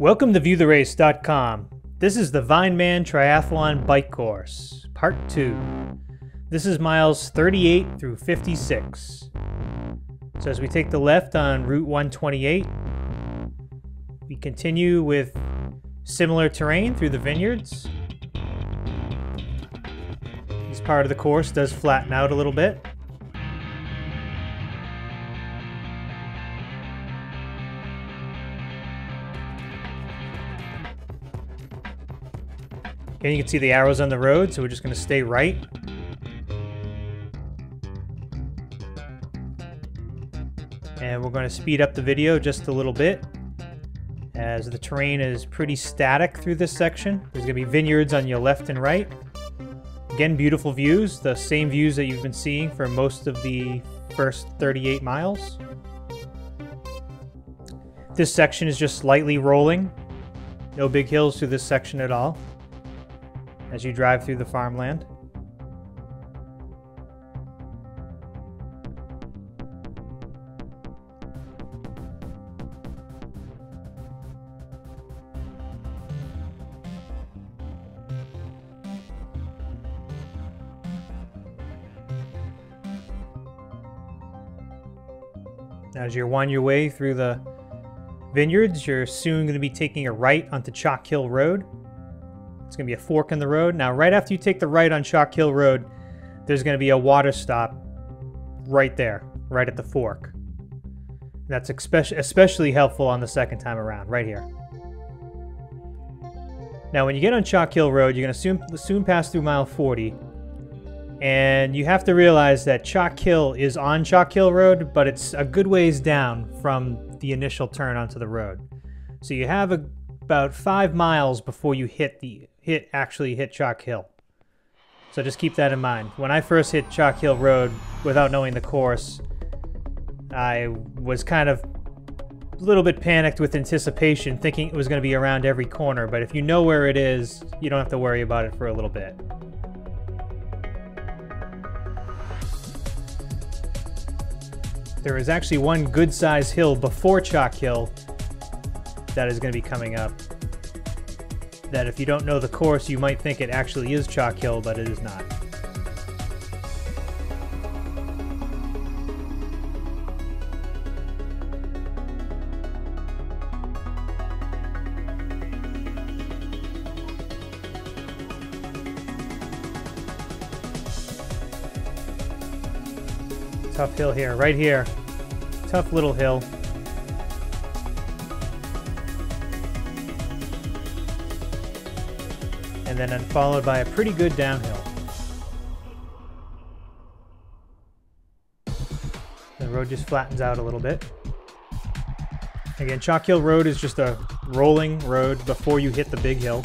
Welcome to ViewTheRace.com. This is the Vineman Triathlon Bike Course, Part 2. This is miles 38 through 56. So as we take the left on Route 128, we continue with similar terrain through the vineyards. This part of the course does flatten out a little bit. And you can see the arrows on the road, so we're just going to stay right. And we're going to speed up the video just a little bit, as the terrain is pretty static through this section. There's going to be vineyards on your left and right. Again, beautiful views, the same views that you've been seeing for most of the first 38 miles. This section is just slightly rolling. No big hills through this section at all as you drive through the farmland. As you wind your way through the vineyards, you're soon going to be taking a right onto Chalk Hill Road. It's going to be a fork in the road. Now, right after you take the right on Chalk Hill Road, there's going to be a water stop right there, right at the fork. That's especially helpful on the second time around, right here. Now, when you get on Chalk Hill Road, you're going to soon pass through mile 40. And you have to realize that Chalk Hill is on Chalk Hill Road, but it's a good ways down from the initial turn onto the road. So you have about 5 miles before you actually hit Chalk Hill. So just keep that in mind. When I first hit Chalk Hill Road without knowing the course, I was kind of a little bit panicked with anticipation, thinking it was going to be around every corner. But if you know where it is, you don't have to worry about it for a little bit. There is actually one good-sized hill before Chalk Hill that is going to be coming up, that if you don't know the course, you might think it actually is Chalk Hill, but it is not. Tough hill here, right here. Tough little hill. And then followed by a pretty good downhill. The road just flattens out a little bit. Again, Chalk Hill Road is just a rolling road before you hit the big hill.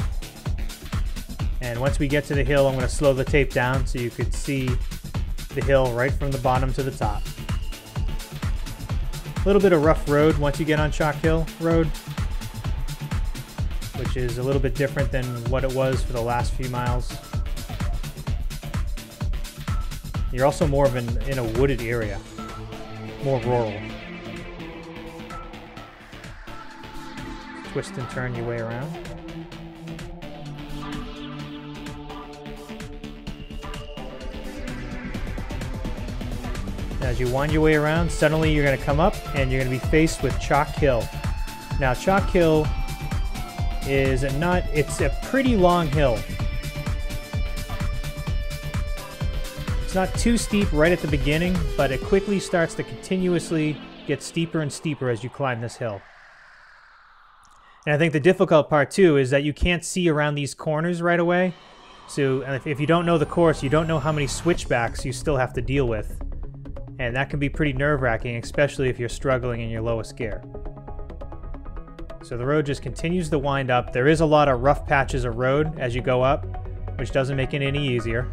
And once we get to the hill, I'm going to slow the tape down so you could see the hill right from the bottom to the top. A little bit of rough road once you get on Chalk Hill Road, which is a little bit different than what it was for the last few miles. You're also more of in a wooded area, more rural. Twist and turn your way around. As you wind your way around, suddenly you're going to come up and you're going to be faced with Chalk Hill. Now, Chalk Hill is it's a pretty long hill. It's not too steep right at the beginning, but it quickly starts to continuously get steeper and steeper as you climb this hill. And I think the difficult part too is that you can't see around these corners right away. So if you don't know the course, you don't know how many switchbacks you still have to deal with. And that can be pretty nerve-wracking, especially if you're struggling in your lowest gear. So the road just continues to wind up. There is a lot of rough patches of road as you go up, which doesn't make it any easier.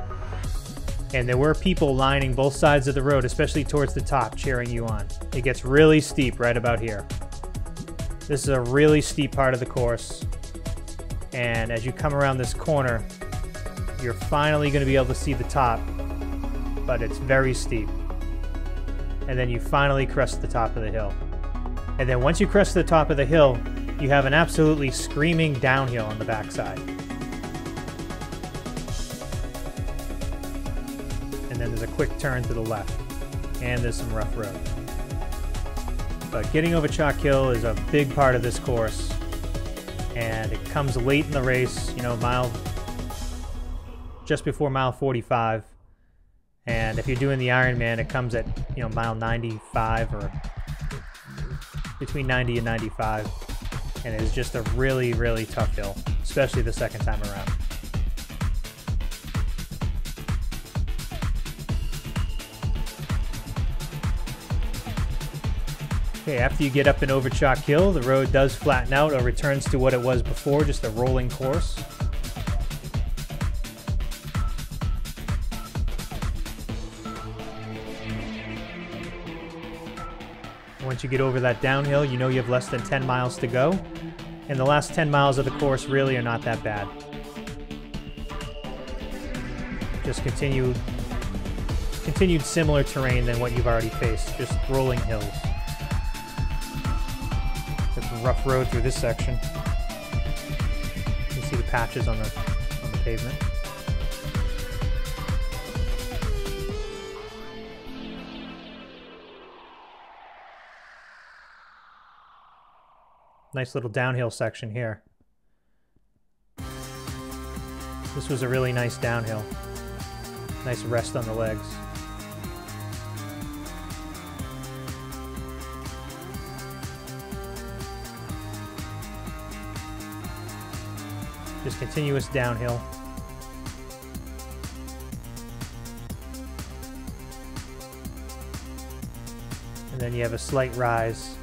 And there were people lining both sides of the road, especially towards the top, cheering you on. It gets really steep right about here. This is a really steep part of the course. And as you come around this corner, you're finally going to be able to see the top, but it's very steep. And then you finally crest the top of the hill. And then once you crest the top of the hill, you have an absolutely screaming downhill on the backside. And then there's a quick turn to the left. And there's some rough road. But getting over Chalk Hill is a big part of this course. And it comes late in the race, you know, just before mile 45. And if you're doing the Ironman, it comes at, you know, mile 95 or between 90 and 95. And it's just a really, really tough hill, especially the second time around. Okay, after you get up and over Chalk Hill, the road does flatten out or returns to what it was before, just a rolling course. Once you get over that downhill, you know you have less than 10 miles to go. And the last 10 miles of the course really are not that bad. Just continued similar terrain than what you've already faced, just rolling hills. It's a rough road through this section. You can see the patches on the pavement. Nice little downhill section here. This was a really nice downhill. Nice rest on the legs. Just continuous downhill. And then you have a slight rise.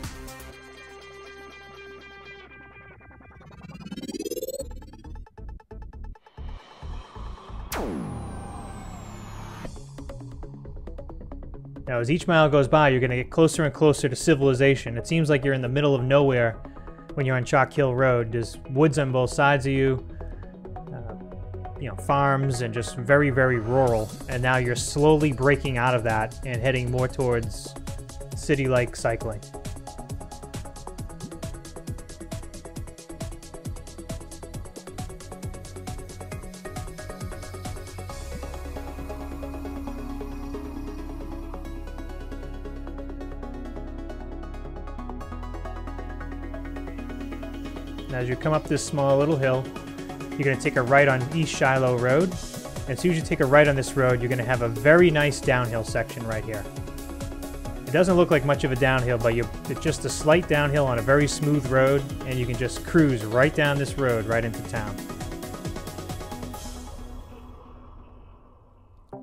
Now, as each mile goes by, you're going to get closer and closer to civilization. It seems like you're in the middle of nowhere when you're on Chalk Hill Road. There's woods on both sides of you, you know, farms, and just very, very rural. And now you're slowly breaking out of that and heading more towards city-like cycling. As you come up this small little hill, you're going to take a right on East Shiloh Road. And as soon as you take a right on this road, you're going to have a very nice downhill section right here. It doesn't look like much of a downhill, but it's just a slight downhill on a very smooth road, and you can just cruise right down this road right into town.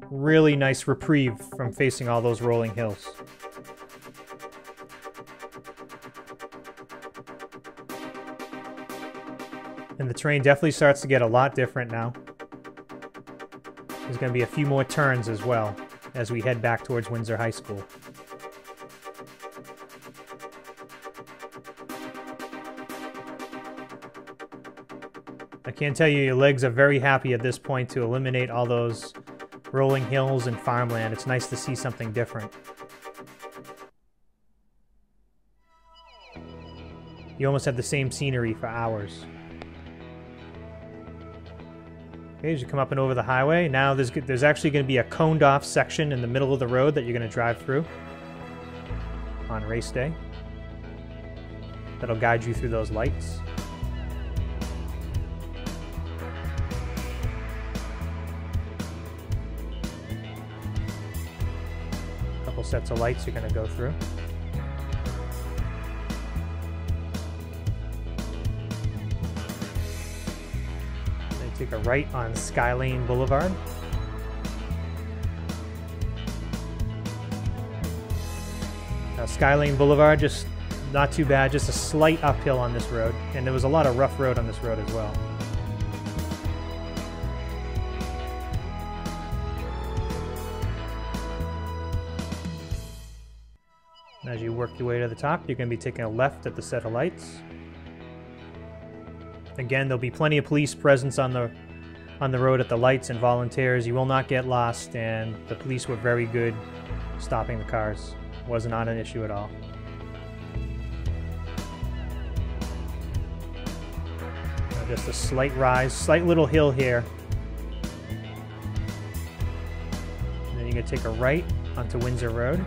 Really nice reprieve from facing all those rolling hills. And the terrain definitely starts to get a lot different now. There's going to be a few more turns as well as we head back towards Windsor High School. I can tell you your legs are very happy at this point to eliminate all those rolling hills and farmland. It's nice to see something different. You almost have the same scenery for hours. Okay, as you come up and over the highway, now there's actually going to be a coned off section in the middle of the road that you're going to drive through on race day. That'll guide you through those lights. A couple sets of lights you're going to go through. Take a right on Skylane Boulevard. Now, Skylane Boulevard, just not too bad, just a slight uphill on this road, and there was a lot of rough road on this road as well. And as you work your way to the top, you're going to be taking a left at the set of lights. Again, there'll be plenty of police presence on the road at the lights and volunteers. You will not get lost, and the police were very good stopping the cars. Wasn't an issue at all. Just a slight rise, slight little hill here. And then you're going to take a right onto Windsor Road.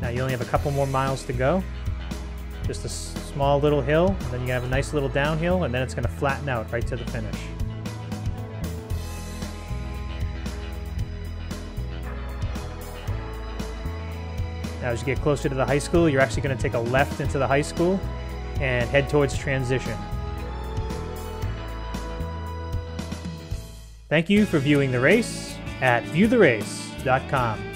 Now you only have a couple more miles to go. Just a small little hill, and then you have a nice little downhill, and then it's going to flatten out right to the finish. Now as you get closer to the high school, you're actually going to take a left into the high school and head towards transition. Thank you for viewing the race at viewtherace.com.